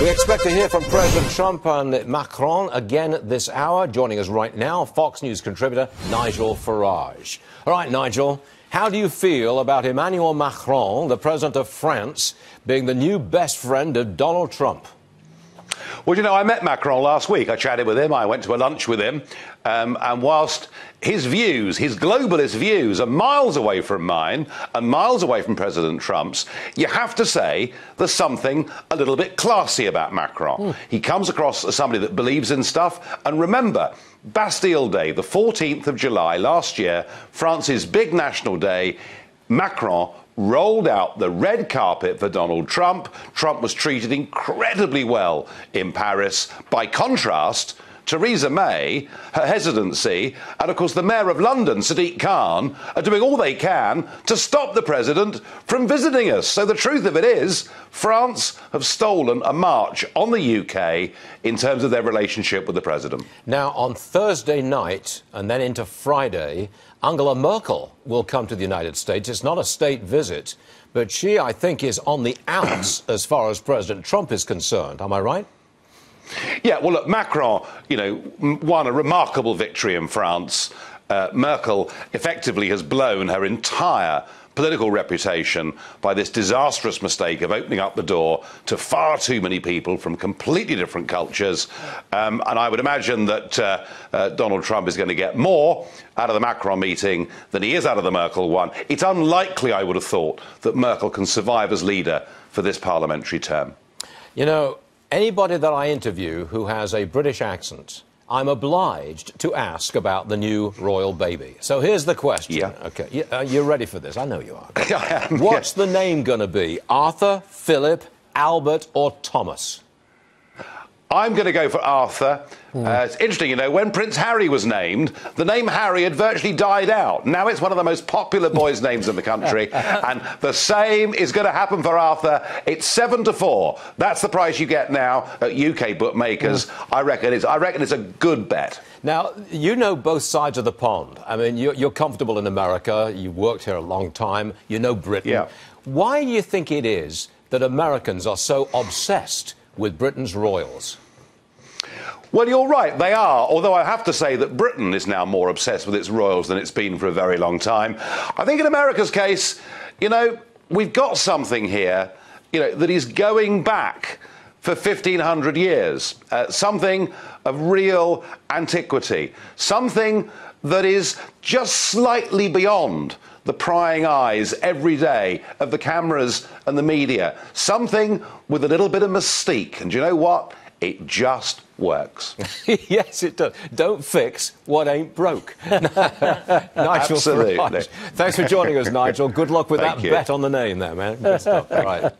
We expect to hear from President Trump and Macron again this hour. Joining us right now, Fox News contributor Nigel Farage. All right, Nigel, how do you feel about Emmanuel Macron, the president of France, being the new best friend of Donald Trump? Well, you know, I met Macron last week. I chatted with him. I went to a lunch with him. And whilst his views, his globalist views, are miles away from mine and miles away from President Trump's, you have to say there's something a little bit classy about Macron. He comes across as somebody that believes in stuff. And remember, Bastille Day, the 14th of July last year, France's big national day, Macron rolled out the red carpet for Donald Trump. Trump was treated incredibly well in Paris. By contrast, Theresa May, her hesitancy, and of course the Mayor of London, Sadiq Khan, are doing all they can to stop the President from visiting us. So the truth of it is, France have stolen a march on the UK in terms of their relationship with the President. Now, on Thursday night and then into Friday, Angela Merkel will come to the United States. It's not a state visit, but she, I think, is on the outs as far as President Trump is concerned. Am I right? Yeah, well, look, Macron, you know, won a remarkable victory in France. Merkel effectively has blown her entire political reputation by this disastrous mistake of opening up the door to far too many people from completely different cultures. And I would imagine that Donald Trump is going to get more out of the Macron meeting than he is out of the Merkel one. It's unlikely, I would have thought, that Merkel can survive as leader for this parliamentary term. You know, anybody that I interview who has a British accent, I'm obliged to ask about the new royal baby. So here's the question. Yeah. OK, you're ready for this. I know you are. I am, What's the name going to be? Arthur, Philip, Albert or Thomas? I'm going to go for Arthur. It's interesting, you know, when Prince Harry was named, the name Harry had virtually died out. Now it's one of the most popular boys' names in the country. And the same is going to happen for Arthur. It's 7-4. That's the price you get now at UK bookmakers. I reckon it's a good bet. Now, you know both sides of the pond. I mean, you're comfortable in America. You've worked here a long time. You know Britain. Yeah. Why do you think it is that Americans are so obsessed with Britain's royals? Well, you're right, they are, although I have to say that Britain is now more obsessed with its royals than it's been for a very long time. I think in America's case, you know, we've got something here, you know, that is going back for 1,500 years, something of real antiquity, something that is just slightly beyond the prying eyes every day of the cameras and the media, something with a little bit of mystique. And you know what? It just works. Yes, it does. Don't fix what ain't broke. Nigel Absolutely. Farage. Thanks for joining us, Nigel. Good luck with Thank that you. bet on the name there, man. Good stuff. All right.